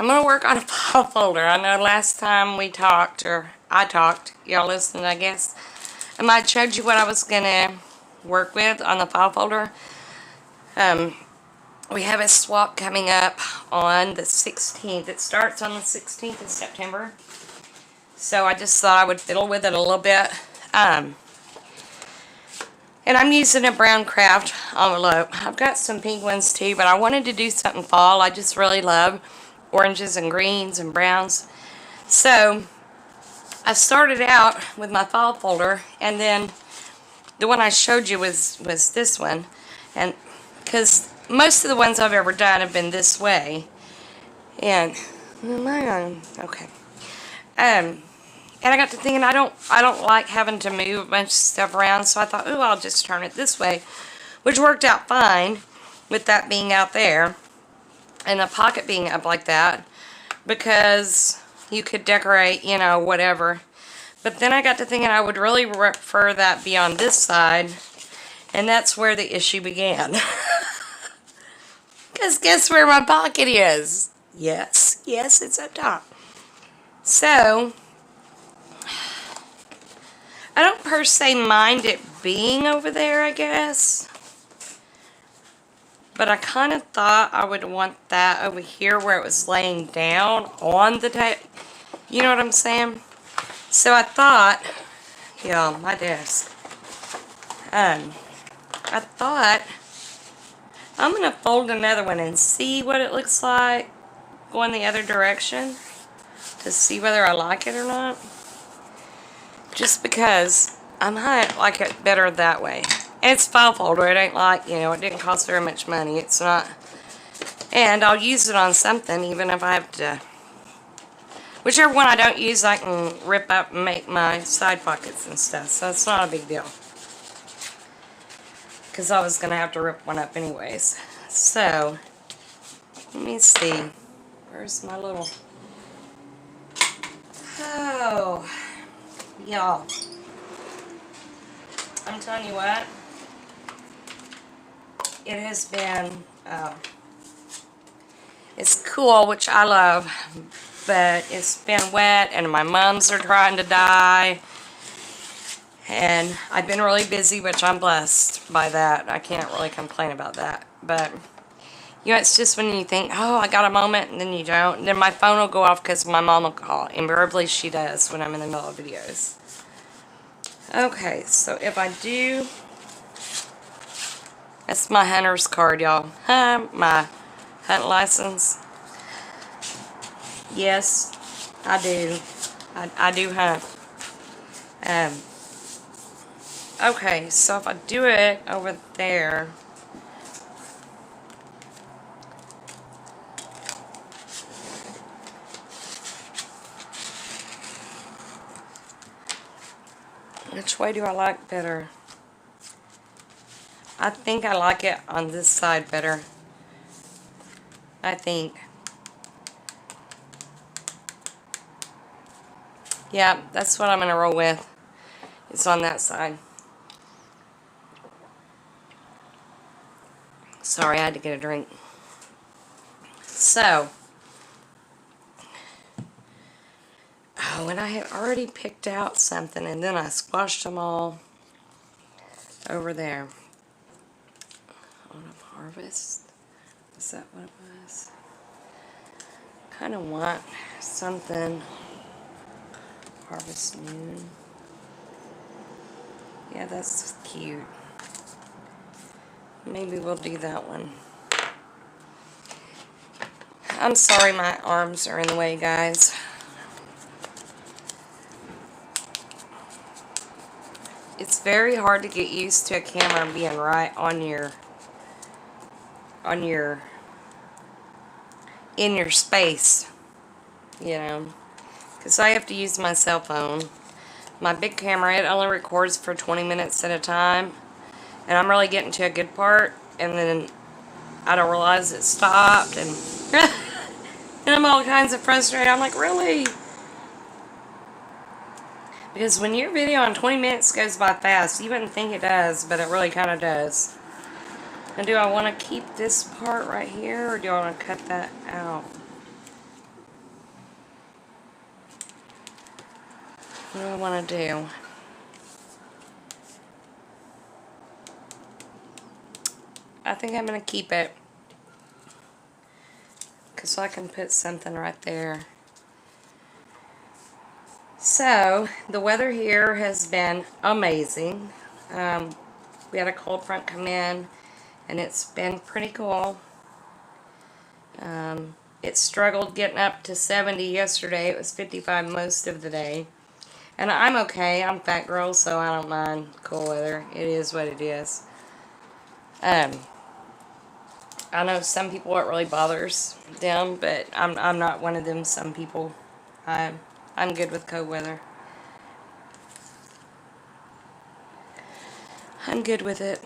I'm going to work on a file folder. I know last time we talked, or I talked, y'all listened, I guess, I might showed you what I was going to work with on the file folder. We have a swap coming up on the 16th. It starts on the 16th of September. So I just thought I would fiddle with it a little bit. And I'm using a brown craft envelope. I've got some pink ones too, but I wanted to do something fall. I just really love oranges and greens and browns. So I started out with my file folder, and then the one I showed you was this one. And because most of the ones I've ever done have been this way. And am I on? Okay. And I got to thinking I don't like having to move a bunch of stuff around, so I thought, oh, I'll just turn it this way, which worked out fine with that being out there and the pocket being up like that, because you could decorate, you know, whatever. But then I got to thinking I would really prefer that be on this side, and that's where the issue began. Because guess where my pocket is? Yes, it's up top. So I don't per se mind it being over there, I guess. But I kind of thought I would want that over here where it was laying down on the table. You know what I'm saying? So I thought, yeah, my desk. I thought I'm going to fold another one and see what it looks like going the other direction to see whether I like it or not. Just because I might like it better that way. And it's file folder. It ain't like, you know, it didn't cost very much money. It's not. And I'll use it on something even if I have to. Whichever one I don't use, I can rip up and make my side pockets and stuff. So it's not a big deal. Because I was going to have to rip one up anyways. So, let me see. Where's my little... Oh, y'all. I'm telling you what. It has been... it's cool, which I love. But it's been wet, and my mums are trying to die. And I've been really busy, which I'm blessed by that. I can't really complain about that. But, you know, it's just when you think, oh, I got a moment, and then you don't. And then my phone will go off because my mom will call. Invariably, she does when I'm in the middle of videos. Okay, so if I do... That's my hunter's card, y'all. My hunt license. Yes, I do. I do hunt. Okay, so if I do it over there, which way do I like better? I think I like it on this side better. I think. Yeah, that's what I'm going to roll with. It's on that side. Sorry, I had to get a drink. So, oh, and I had already picked out something, and then I squashed them all over there. Autumn Harvest. Is that what it was? Kind of want something. Harvest Moon. Yeah, that's cute. Maybe we'll do that one. I'm sorry my arms are in the way, guys. It's very hard to get used to a camera being right on your in your space, you know, because I have to use my cell phone. My big camera, it only records for 20 minutes at a time, and I'm really getting to a good part, and then I don't realize it stopped, and and I'm all kinds of frustrated. I'm like, really? Because when your video in 20 minutes goes by fast, you wouldn't think it does, but it really kind of does. And do I want to keep this part right here, or do I want to cut that out? What do I want to do? I think I'm going to keep it, because I can put something right there. So, the weather here has been amazing. We had a cold front come in, and it's been pretty cool. It struggled getting up to 70 yesterday. It was 55 most of the day. And I'm okay. I'm a fat girl, so I don't mind cool weather. It is what it is. I know some people it really bothers them, but I'm not one of them some people. I'm good with cold weather. I'm good with it.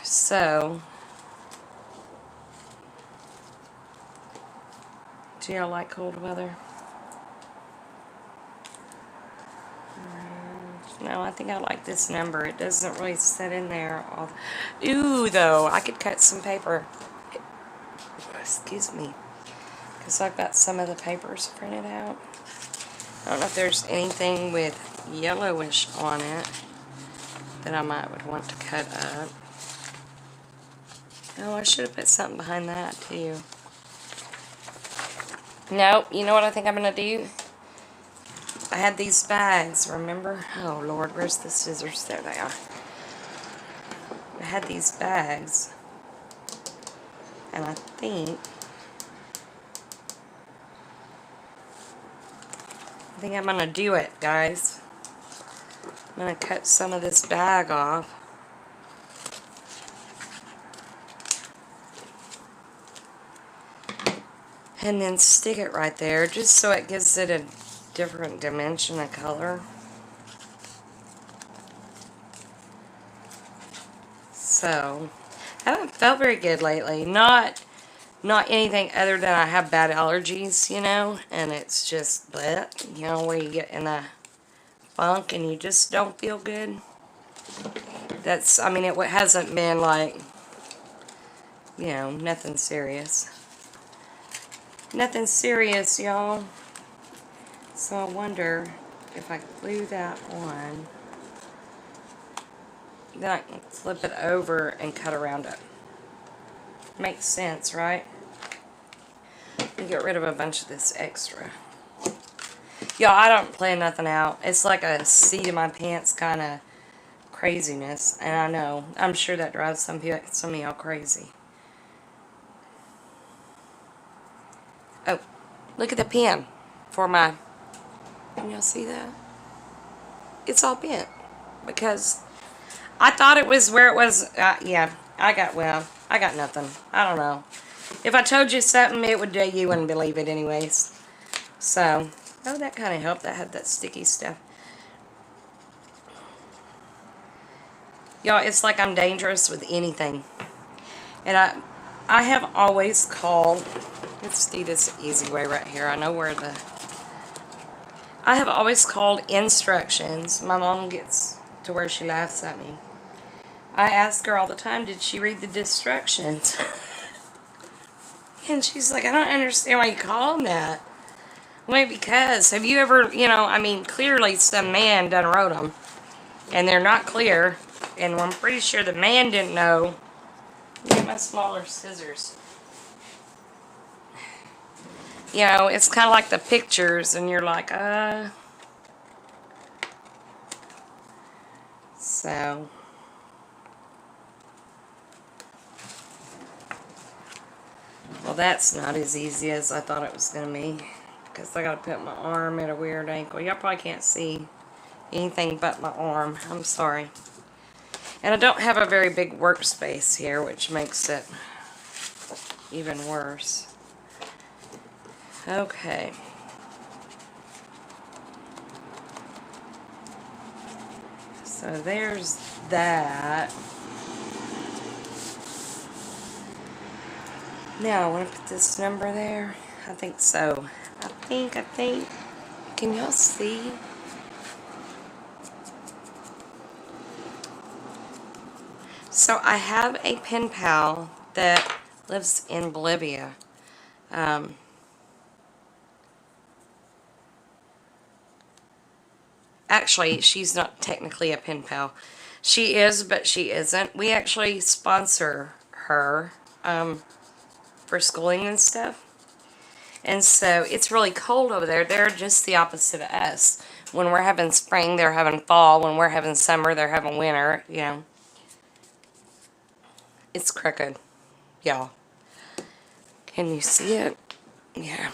So, do y'all like cold weather? No, I think I like this number. It doesn't really sit in there. Ooh, though, I could cut some paper. Excuse me. Because I've got some of the papers printed out. I don't know if there's anything with yellowish on it that I would want to cut up. Oh, I should have put something behind that, too. Nope, you know what I think I'm going to do? I had these bags, remember? Oh, Lord, where's the scissors? There they are. I had these bags, and I think I'm going to do it, guys. I'm going to cut some of this bag off. And then stick it right there, just so it gives it a different dimension of color. So, I haven't felt very good lately. Not anything other than I have bad allergies, you know, and it's just that, you know, where you get in a funk and you just don't feel good. That's, I mean, it hasn't been like, you know, nothing serious. Nothing serious, y'all. So I wonder if I glue that on, then I can flip it over and cut around it. Makes sense, right? And get rid of a bunch of this extra. Y'all, I don't plan nothing out. It's like a seat in my pants kind of craziness. And I know, I'm sure that drives some of y'all crazy. Oh, look at the pen for my... Can y'all see that? It's all bent because I thought it was where it was. Yeah, I got nothing. I don't know. If I told you something, you wouldn't believe it anyways. So, oh, that kind of helped. That had that sticky stuff. Y'all, it's like I'm dangerous with anything. And I have always called, let's do this easy way right here. I know where I have always called instructions. My mom gets to where she laughs at me. I ask her all the time, did she read the instructions? And she's like, I don't understand why you call them that. Well, because, have you ever, you know, I mean, clearly some man done wrote them. And they're not clear. And I'm pretty sure the man didn't know. Let me get my smaller scissors. You know, it's kind of like the pictures, and you're like, So. Well, that's not as easy as I thought it was going to be. Because I got to put my arm at a weird angle. Y'all probably can't see anything but my arm. I'm sorry. And I don't have a very big workspace here, which makes it even worse. Okay. So there's that. Now, I want to put this number there. I think so. I think. Can y'all see? So I have a pen pal that lives in Bolivia. Actually, she's not technically a pen pal. She is, but she isn't. We actually sponsor her for schooling and stuff. And so it's really cold over there. They're just the opposite of us. When we're having spring, they're having fall. When we're having summer, they're having winter. You know, it's crooked, y'all. Can you see it? Yeah.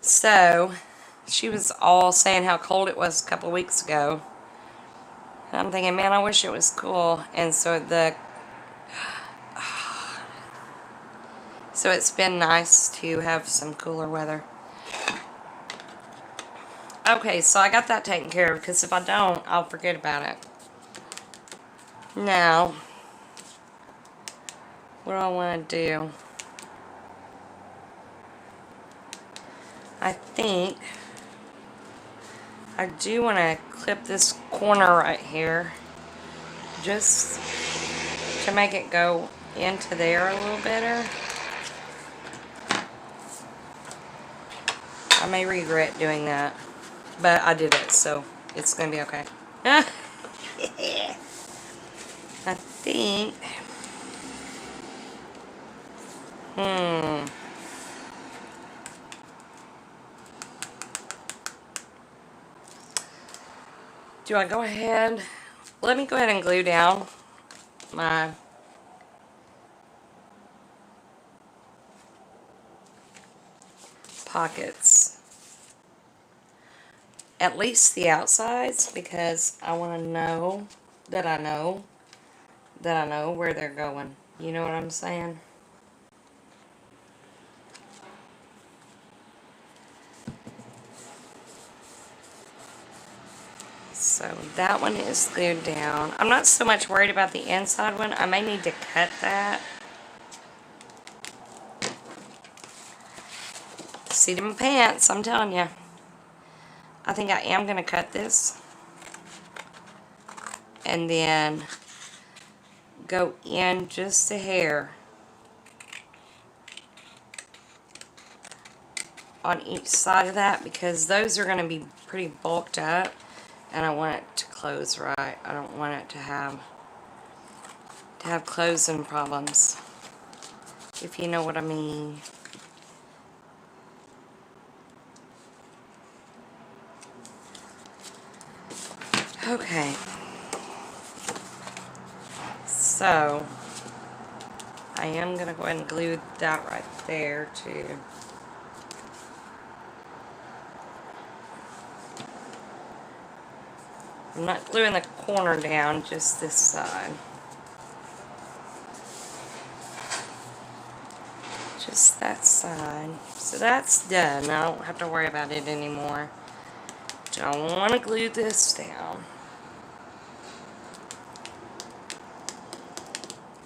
So she was all saying how cold it was a couple of weeks ago. And I'm thinking, man, I wish it was cool. And so it's been nice to have some cooler weather. Okay, so I got that taken care of, because if I don't, I'll forget about it. Now, what do I want to do? I think I do want to clip this corner right here, just to make it go into there a little better. I may regret doing that, but I did it, so it's going to be okay. I think, do I go ahead? Let me go ahead and glue down my pockets. At least the outsides, because I want to know that I know where they're going. You know what I'm saying? So that one is glued down. I'm not so much worried about the inside one. I may need to cut that. Seat of my pants, I'm telling you. I think I am going to cut this. And then go in just a hair on each side of that, because those are going to be pretty bulked up, and I want it to close right. I don't want it to have closing problems, if you know what I mean. Okay, so I am going to go ahead and glue that right there too. I'm not gluing the corner down, just this side. Just that side. So that's done. I don't have to worry about it anymore. Don't want to glue this down.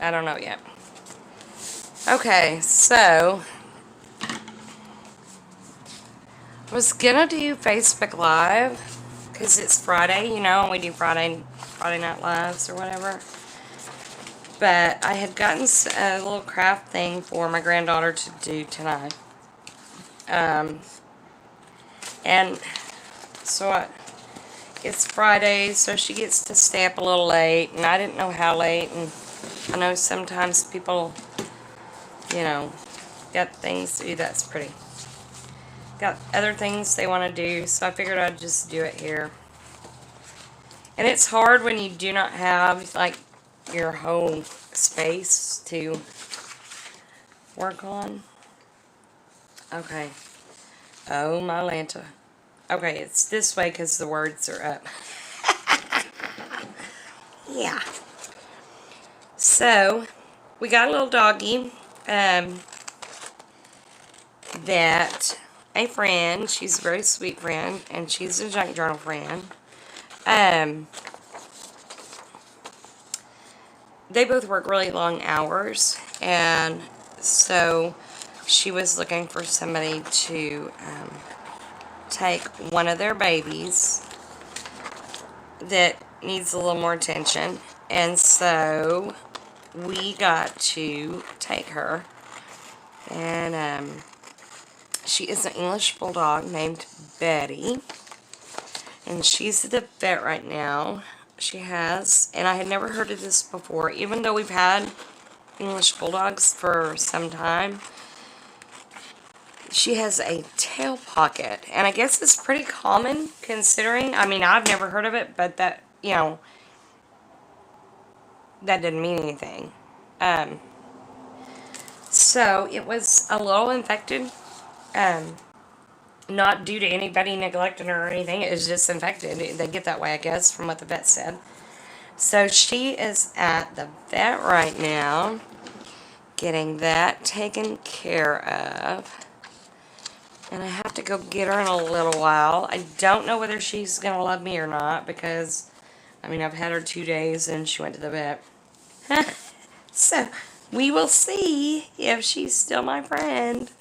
I don't know yet. Okay, so I was gonna do Facebook Live, because it's Friday, you know, and we do Friday Night Lives or whatever. But I had gotten a little craft thing for my granddaughter to do tonight. And so it's Friday, so she gets to stay up a little late, and I didn't know how late, and I know sometimes people, you know, got things to do. That's pretty. Got other things they want to do, so I figured I'd just do it here. And it's hard when you do not have, like, your whole space to work on. Okay. Oh, my Lanta. Okay, it's this way because the words are up. Yeah. So, we got a little doggy that a friend, she's a very sweet friend, and she's a junk journal friend. They both work really long hours, and so she was looking for somebody to take one of their babies that needs a little more attention, and so we got to take her. And she is an English bulldog named Betty, And she's at the vet right now. She has, and I had never heard of this before, even though we've had English Bulldogs for some time. She has a tail pocket, and I guess it's pretty common considering, I mean, I've never heard of it, but that, you know, that didn't mean anything. So it was a little infected, not due to anybody neglecting her or anything. It was just infected. They get that way, I guess, from what the vet said. So she is at the vet right now, getting that taken care of. And I have to go get her in a little while. I don't know whether she's going to love me or not because, I mean, I've had her 2 days and she went to the vet. So, we will see if she's still my friend.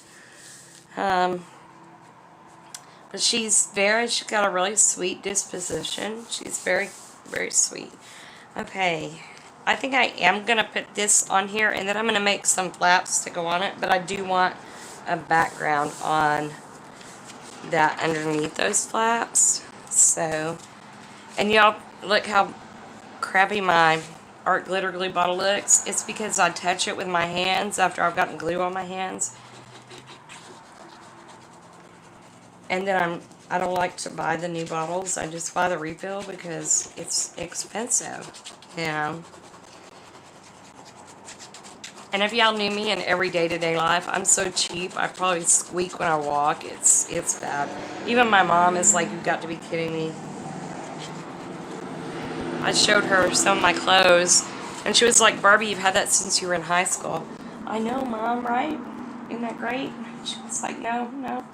But she's got a really sweet disposition. She's very, very sweet. Okay, I think I am going to put this on here and then I'm going to make some flaps to go on it. But I do want a background on that underneath those flaps. So, and y'all, look how crappy my art glitter glue bottle looks. It's because I touch it with my hands after I've gotten glue on my hands. And then I don't like to buy the new bottles. I just buy the refill because it's expensive, you know. And if y'all knew me in every day-to-day life, I'm so cheap. I probably squeak when I walk. It's bad. Even my mom is like, "You've got to be kidding me." I showed her some of my clothes, and she was like, "Barbie, you've had that since you were in high school." I know, Mom, right? Isn't that great? She was like, "No, no."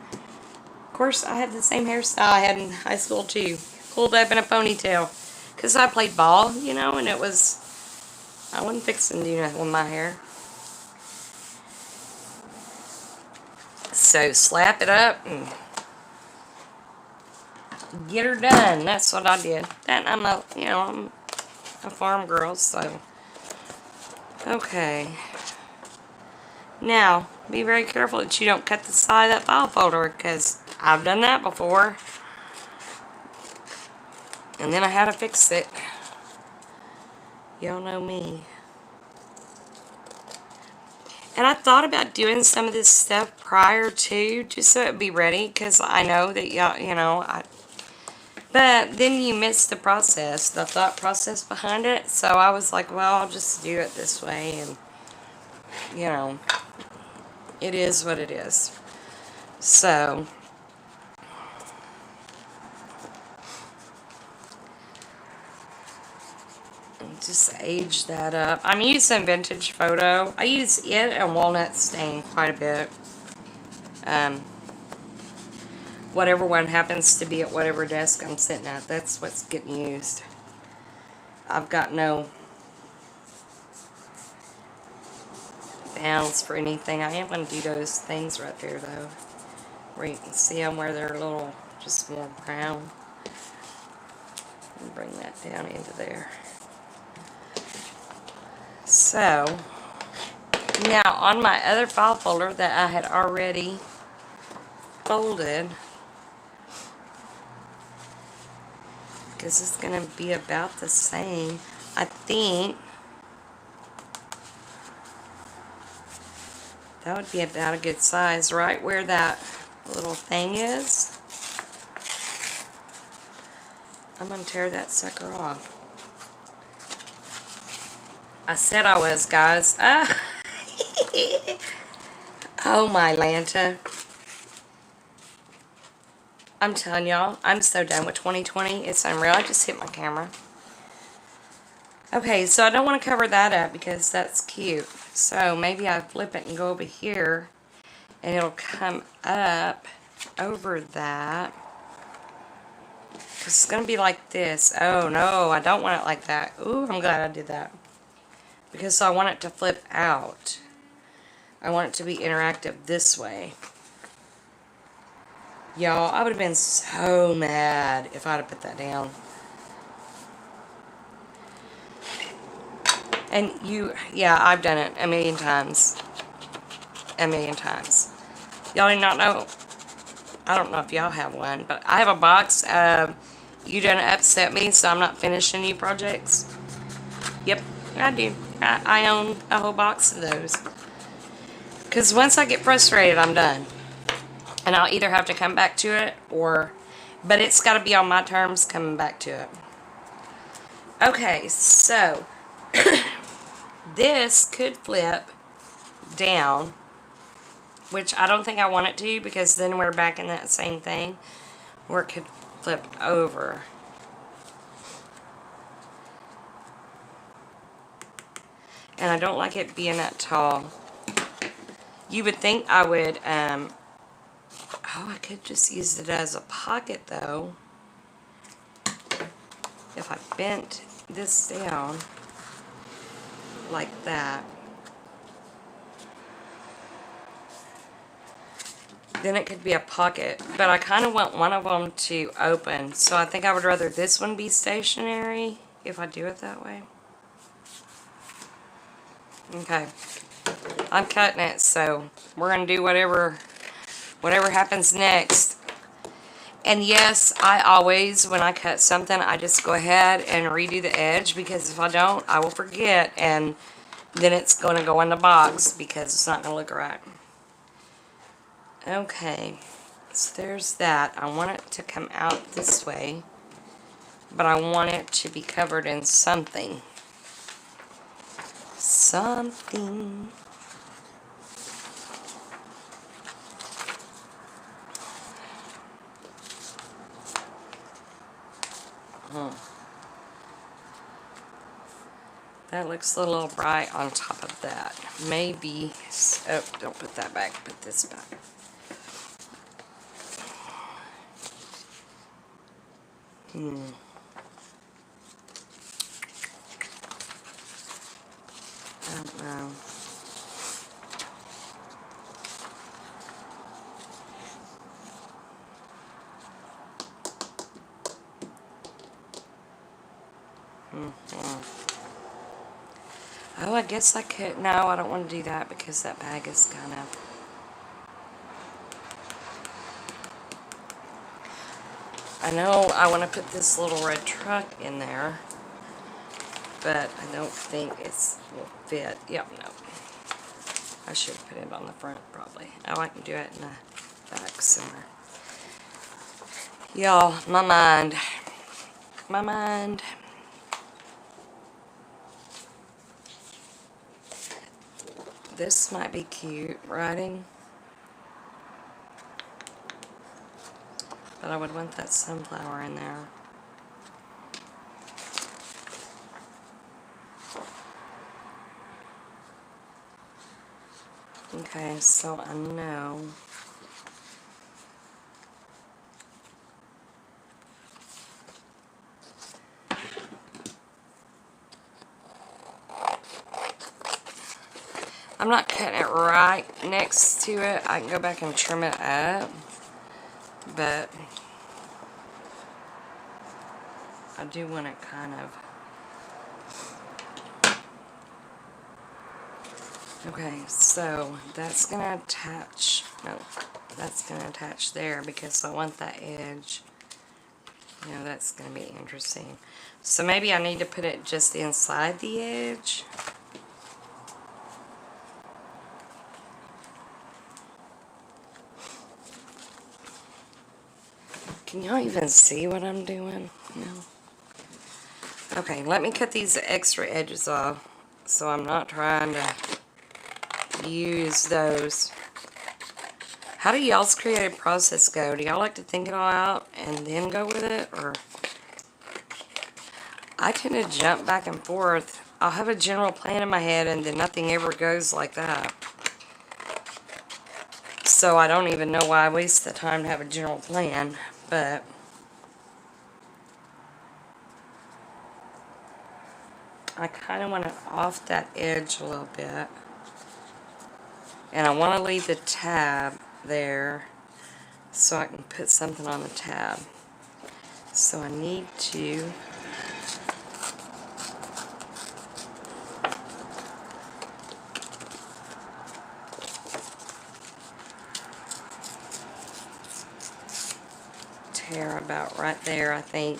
Of course, I had the same hairstyle I had in high school, too. Pulled up in a ponytail. Because I played ball, you know, and it was... I wasn't fixing to do nothing with my hair. So, slap it up and get her done. That's what I did. That I'm I'm a farm girl, so... Okay. Now, be very careful that you don't cut the side of that file folder, because I've done that before. And then I had to fix it. Y'all know me. And I thought about doing some of this stuff prior to, just so it'd be ready, because I know that y'all, but then you miss the process, the thought process behind it. So I was like, well, I'll just do it this way, and, it is what it is. So, just age that up. I'm using Vintage Photo. I use it and Walnut Stain quite a bit. Whatever one happens to be at whatever desk I'm sitting at, that's what's getting used. I've got no bounds for anything. I am going to do those things right there, though, where you can see them where they're a little just more brown. And bring that down into there. So, now on my other file folder that I had already folded, because it's going to be about the same, I think that would be about a good size, right where that little thing is. I'm going to tear that sucker off. I said I was, guys. Oh my Lanta. I'm telling y'all, I'm so done with 2020. It's unreal. I just hit my camera. Okay, so I don't want to cover that up because that's cute. So maybe I flip it and go over here and it'll come up over that. It's going to be like this. Oh no, I don't want it like that. Ooh, I'm glad I did that. Because I want it to flip out. I want it to be interactive this way. Y'all, I would have been so mad if I'd have put that down. And yeah, I've done it a million times. A million times. Y'all do not know. I don't know if y'all have one, but I have a box of You done upset me, so I'm not finishing new projects. Yep, I do. I own a whole box of those. Because once I get frustrated, I'm done. And I'll either have to come back to it or... But it's got to be on my terms coming back to it. Okay, so... this could flip down. Which I don't think I want it to, because then we're back in that same thing. Or it could flip over. And I don't like it being that tall. You would think I would, oh, I could just use it as a pocket though. If I bent this down like that. Then it could be a pocket. But I kind of want one of them to open. So I think I would rather this one be stationary if I do it that way. Okay. I'm cutting it, so we're going to do whatever happens next. And yes, I always, when I cut something, I just go ahead and redo the edge, because if I don't, I will forget, and then it's going to go in the box because it's not going to look right. Okay, so there's that. I want it to come out this way, but I want it to be covered in something. Something. That looks a little bright on top of that. Maybe, oh, don't put that back, put this back. I don't know. Oh, I guess I could. No, I don't want to do that because that bag is kind of... I know I want to put this little red truck in there, but I don't think it will fit. Yep, no. I should put it on the front probably. Oh, I can do it in the back somewhere. Y'all, my mind. My mind. This might be cute writing. But I would want that sunflower in there. Okay, so I know. I'm not cutting it right next to it. I can go back and trim it up. But I do want it kind of... Okay, so that's going to attach... No, that's going to attach there because I want that edge. You know, that's going to be interesting. So maybe I need to put it just inside the edge. Can y'all even see what I'm doing? No. Okay, let me cut these extra edges off so I'm not trying to use those. How do y'all's creative process go? Do y'all like to think it all out and then go with it? Or I tend to jump back and forth. I'll have a general plan in my head and then nothing ever goes like that. So I don't even know why I waste the time to have a general plan. But I kind of want it off that edge a little bit. And I want to leave the tab there so I can put something on the tab. So I need to tear about right there, I think.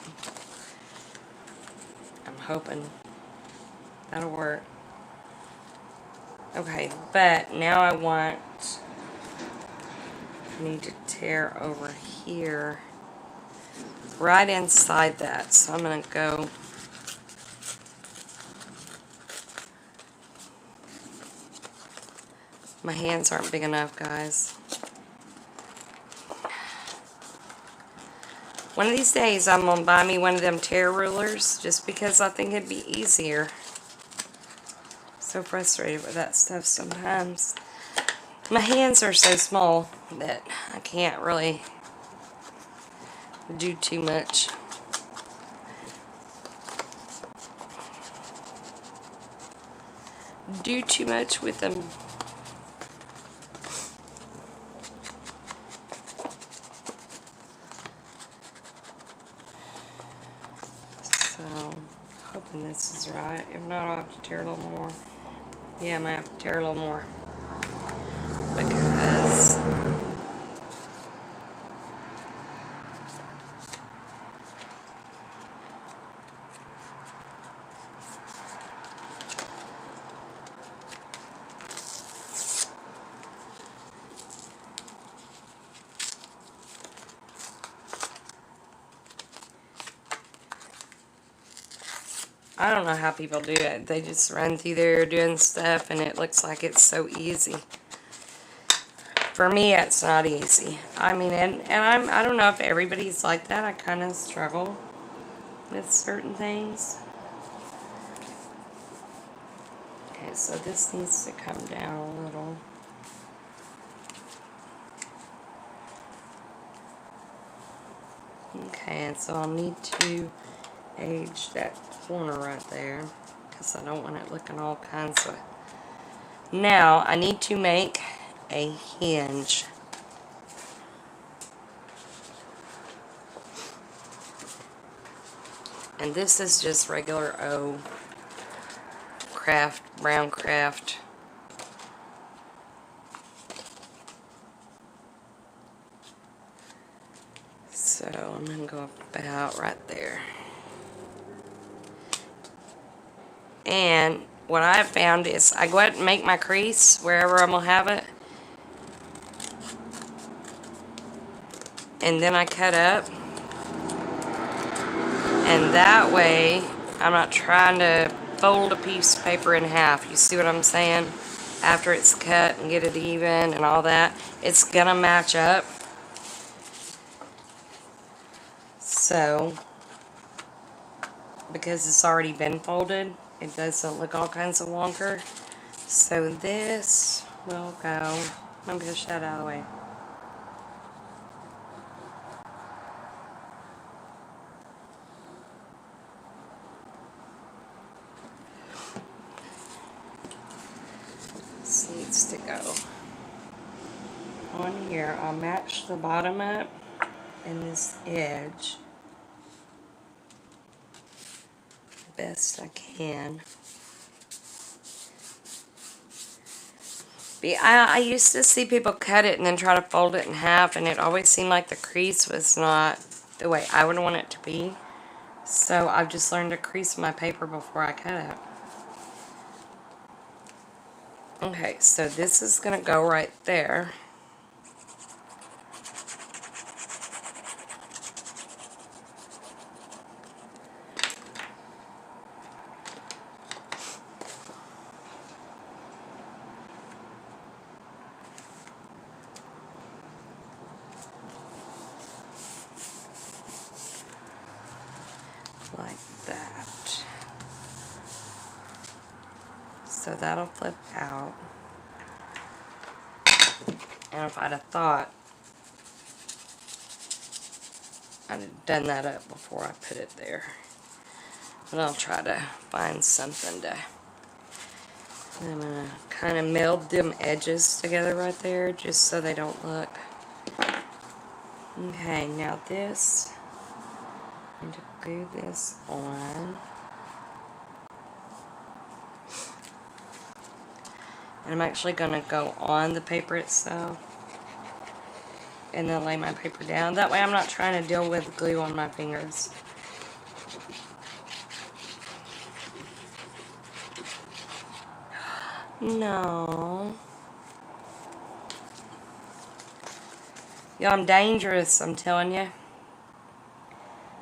I'm hoping that'll work. Okay, but now I need to tear over here, right inside that. So I'm going to go my hands aren't big enough, guys. One of these days I'm going to buy me one of them tear rulers just because I think it'd be easier. So frustrated with that stuff sometimes. My hands are so small that I can't really do too much. With them. So, hoping this is right. If not, I'll have to tear a little more. Yeah, I might have to tear a little more. Because I don't know how people do it. They just run through there doing stuff and it looks like it's so easy. For me, it's not easy. I mean, I don't know if everybody's like that. I kind of struggle with certain things. Okay, so this needs to come down a little. Okay, and so I'll need to edge that corner right there because I don't want it looking all kinds of... Now, I need to make a hinge. And this is just regular brown craft. So I'm going to go about right there. And what I have found is I go ahead and make my crease wherever I'm going to have it. And then I cut up. And that way I'm not trying to fold a piece of paper in half. You see what I'm saying? After it's cut and get it even and all that, it's going to match up. So, because it's already been folded, it doesn't look all kinds of wonker. So this will go, I'm going to shut out of the way. This needs to go on here. I'll match the bottom up and this edge best I can. I used to see people cut it and then try to fold it in half, and it always seemed like the crease was not the way I would want it to be. So I've just learned to crease my paper before I cut it. Okay, so this is going to go right there. Like that. So that'll flip out. And if I'd have thought I'd have done that up before I put it there. But I'll try to find something to... I'm going to kind of meld them edges together right there just so they don't look... Okay, now this... I'm going to glue this on. And I'm actually going to go on the paper itself and then lay my paper down. That way I'm not trying to deal with glue on my fingers. No. Y'all, I'm dangerous, I'm telling you.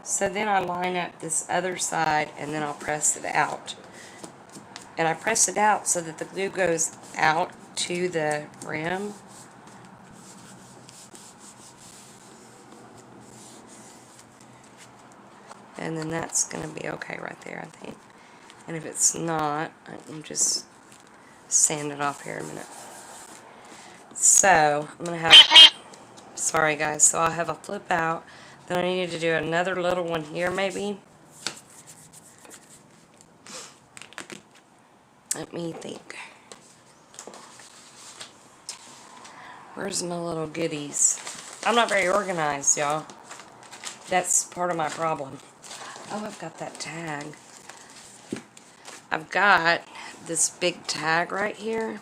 So then I line up this other side and then I'll press it out. And I press it out so that the glue goes out to the rim. And then that's going to be okay right there, I think. And if it's not, I can just sand it off here in a minute. So, I'm going to have, sorry guys, so I'll have a flip out. Then I need to do another little one here maybe. Let me think. Where's my little goodies? I'm not very organized, y'all. That's part of my problem. Oh, I've got that tag. I've got this big tag right here.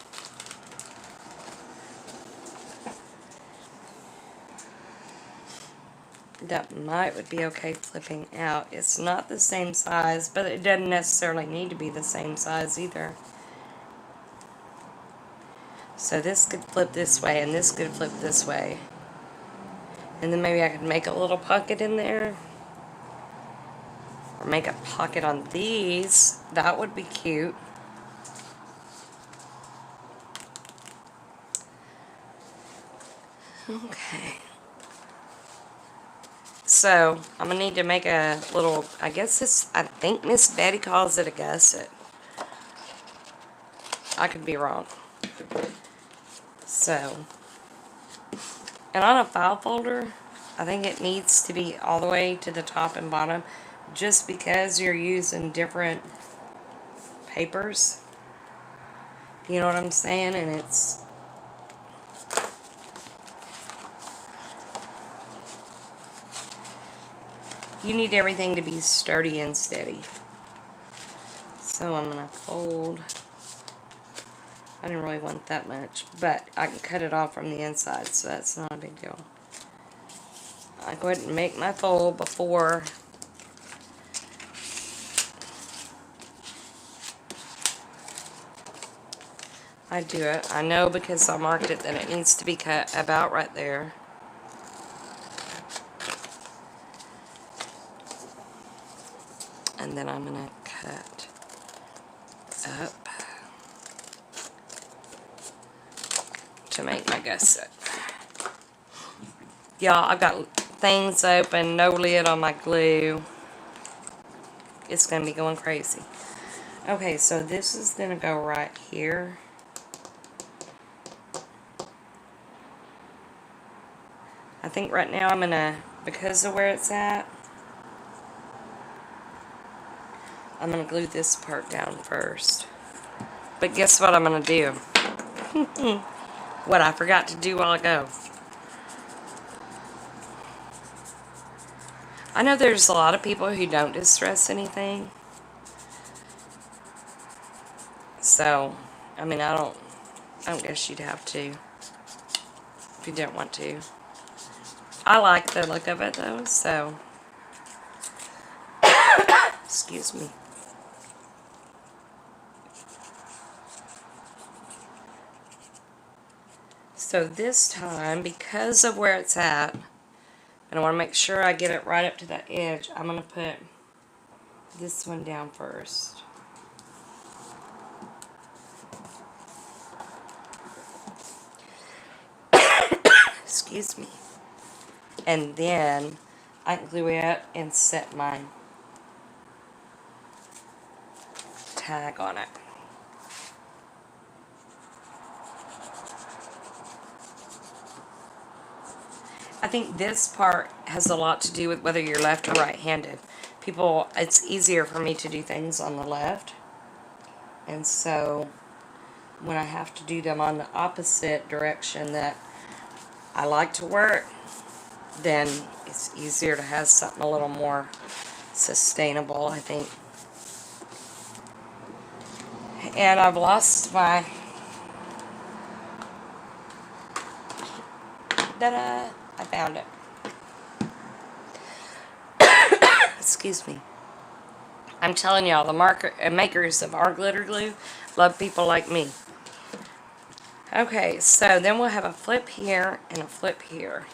That would be okay flipping out. It's not the same size, but it doesn't necessarily need to be the same size either. So this could flip this way, and this could flip this way. And then maybe I could make a little pocket in there. Or make a pocket on these. That would be cute. Okay. So, I'm going to need to make a little, I guess this, I think Miss Betty calls it a gusset. I could be wrong. So, and on a file folder, I think it needs to be all the way to the top and bottom, just because you're using different papers. You know what I'm saying? And it's, you need everything to be sturdy and steady. So I'm going to fold. I didn't really want that much, but I can cut it off from the inside, so that's not a big deal. I go ahead and make my fold before I do it. I know because I marked it that it needs to be cut about right there. And then I'm going to cut up to make my gusset. Y'all, I've got things open, no lid on my glue. It's going to be going crazy. Okay, so this is going to go right here. I think right now I'm going to, because of where it's at, I'm going to glue this part down first. But guess what I'm going to do? What I forgot to do a while ago. I know there's a lot of people who don't distress anything. So, I mean, I don't guess you'd have to if you don't want to. I like the look of it though, so excuse me. So this time, because of where it's at, and I want to make sure I get it right up to that edge, I'm going to put this one down first. Excuse me. And then I can glue it and set my tag on it. I think this part has a lot to do with whether you're left or right-handed. People, it's easier for me to do things on the left. And so when I have to do them on the opposite direction that I like to work, then it's easier to have something a little more sustainable, I think. And I've lost my I found it. Excuse me. I'm telling y'all, the makers of our glitter glue love people like me. Okay, so then we'll have a flip here and a flip here.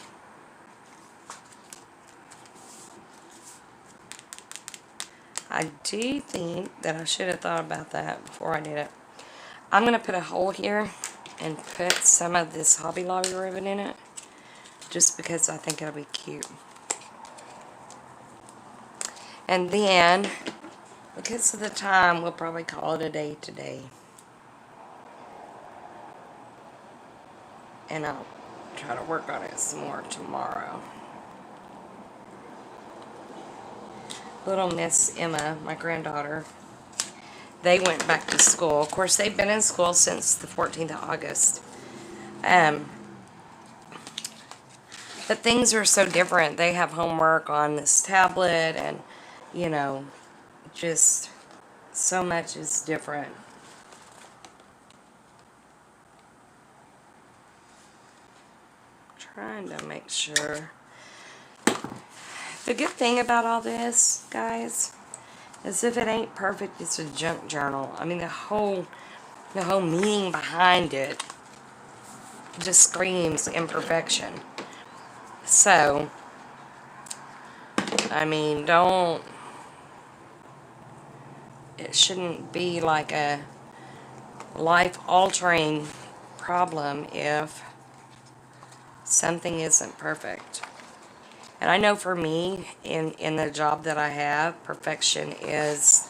I do think that I should have thought about that before I did it. I'm going to put a hole here and put some of this Hobby Lobby ribbon in it, just because I think it'll be cute. And then, because of the time, we'll probably call it a day today. And I'll try to work on it some more tomorrow. Little Miss Emma, my granddaughter, they went back to school. Of course, they've been in school since the 14th of August. But things are so different. They have homework on this tablet and, you know, just so much is different. Trying to make sure. The good thing about all this, guys, is if it ain't perfect, it's a junk journal. I mean, the whole meaning behind it just screams imperfection. So, I mean, it shouldn't be like a life-altering problem if something isn't perfect. And I know for me, in the job that I have, perfection is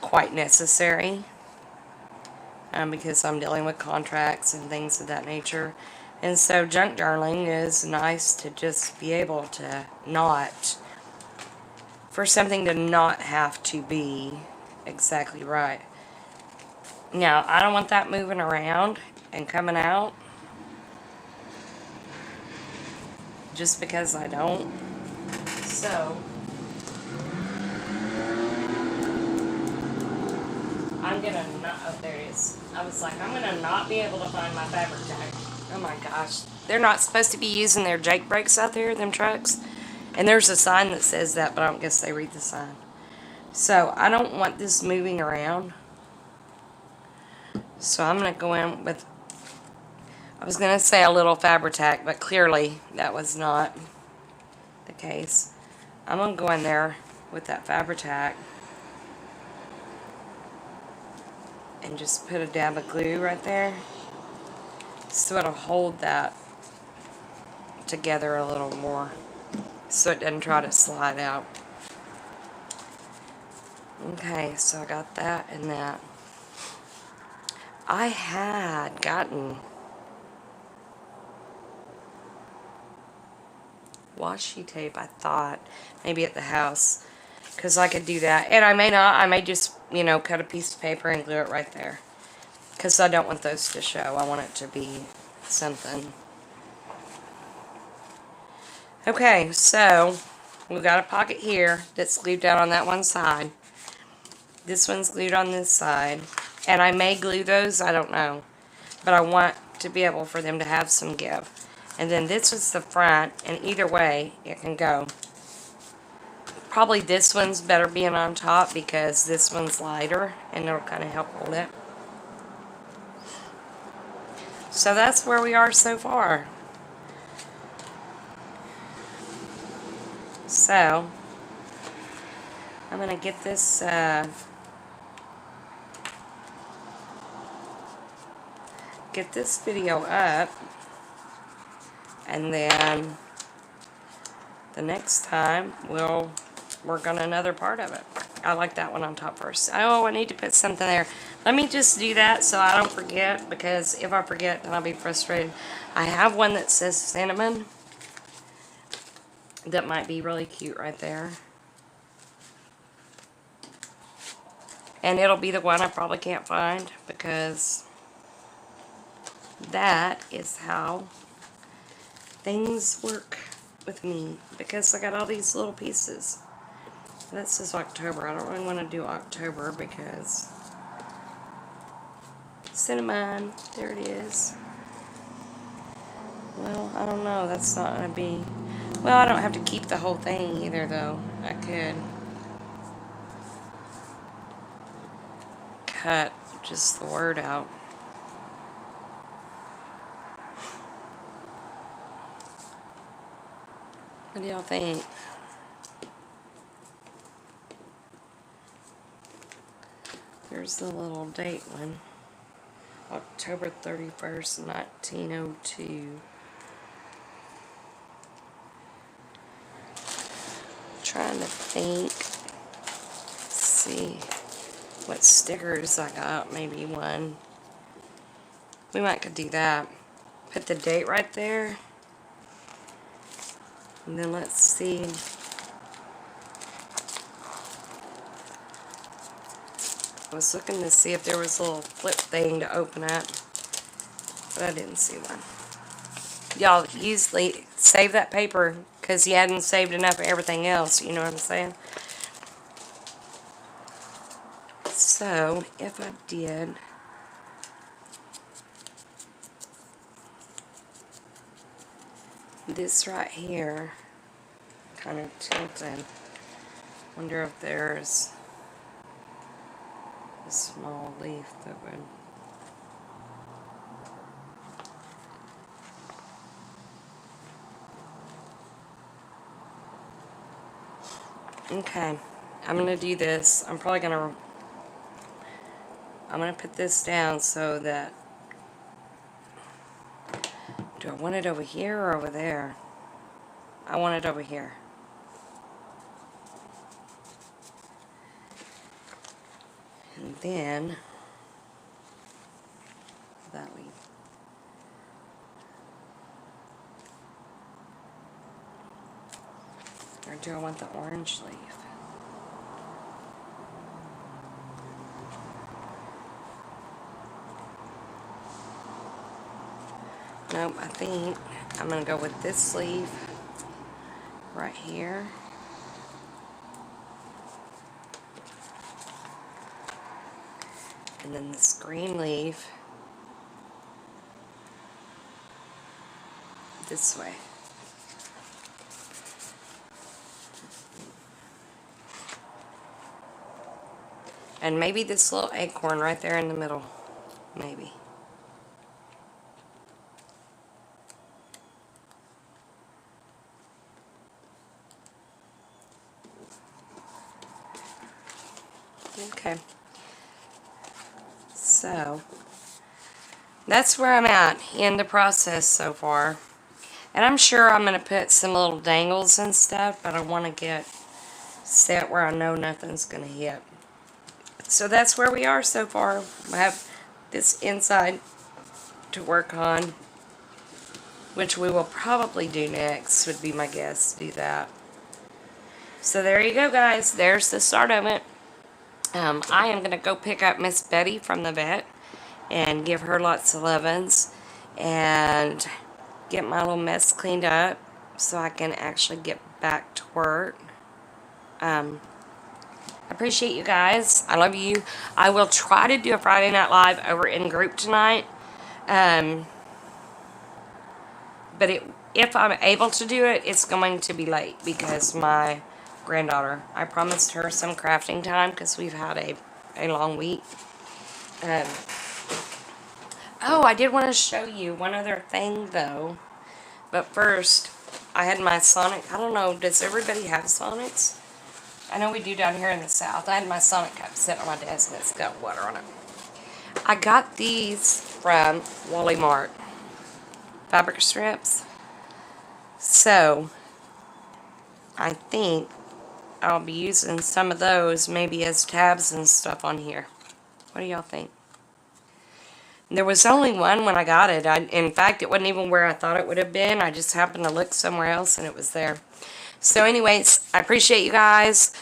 quite necessary. Because I'm dealing with contracts and things of that nature. And so junk journaling is nice to just be able to for something to not have to be exactly right. Now, I don't want that moving around and coming out just because I don't. So, I'm gonna not, oh, there it is. I was like, I'm gonna not be able to find my fabric tag. Oh my gosh. They're not supposed to be using their Jake brakes out there, them trucks. And there's a sign that says that, but I don't guess they read the sign. So, I don't want this moving around. So, I'm gonna go in with, I was gonna say a little Fabri-Tac, but clearly that was not the case. I'm gonna go in there with that Fabri-Tac and just put a dab of glue right there, so it'll hold that together a little more, so it doesn't try to slide out. Okay, so I got that and that. I had gotten washi tape, I thought, maybe at the house, because I could do that. And I may not. I may just, you know, cut a piece of paper and glue it right there, because I don't want those to show. I want it to be something. Okay, so we've got a pocket here that's glued down on that one side. This one's glued on this side. And I may glue those, I don't know. But I want to be able for them to have some give. And then this is the front, and either way, it can go. Probably this one's better being on top because this one's lighter, and it'll kind of help hold it. So that's where we are so far. So, I'm going to get this video up, and then the next time we'll work on another part of it. I like that one on top first. Oh, I need to put something there. Let me just do that so I don't forget, because if I forget, then I'll be frustrated. I have one that says cinnamon. That might be really cute right there. And it'll be the one I probably can't find, because that is how things work with me, because I got all these little pieces. That says October. I don't really want to do October because cinnamon, there it is. Well, I don't know. That's not going to be... Well, I don't have to keep the whole thing either, though. I could cut just the word out. What do y'all think? There's the little date one. October 31st, 1902. Trying to think. Let's see what stickers I got. Maybe one. We might could do that. Put the date right there. And then let's see. I was looking to see if there was a little flip thing to open up, but I didn't see one. Y'all usually save that paper because you hadn't saved enough of everything else, you know what I'm saying? So, if I did... this right here, kind of tilted. Wonder if there's a small leaf that would... Okay, I'm going to do this. I'm probably going to put this down so that... Do I want it over here or over there? I want it over here. And then... that leaf. Or do I want the orange leaf? Nope, I think I'm going to go with this leaf right here. And then this green leaf this way. And maybe this little acorn right there in the middle. Maybe. Okay. So, that's where I'm at in the process so far. And I'm sure I'm going to put some little dangles and stuff, but I want to get set where I know nothing's going to hit. So that's where we are so far. I have this inside to work on, which we will probably do next, would be my guess, to do that. So there you go, guys. There's the start of it. I am going to go pick up Miss Betty from the vet and give her lots of lovin's and get my little mess cleaned up so I can actually get back to work. I appreciate you guys. I love you. I will try to do a Friday Night Live over in group tonight. But if I'm able to do it, it's going to be late because my granddaughter, I promised her some crafting time because we've had a long week. Oh, I did want to show you one other thing though. But first, I had my Sonic. I don't know, does everybody have Sonics? I know we do down here in the South. I had my Sonic cup set on my desk and it's got water on it. I got these from Wally Mart. Fabric strips. So, I think I'll be using some of those maybe as tabs and stuff on here. What do y'all think? There was only one when I got it. In fact, it wasn't even where I thought it would have been. I just happened to look somewhere else and it was there. So anyways, I appreciate you guys.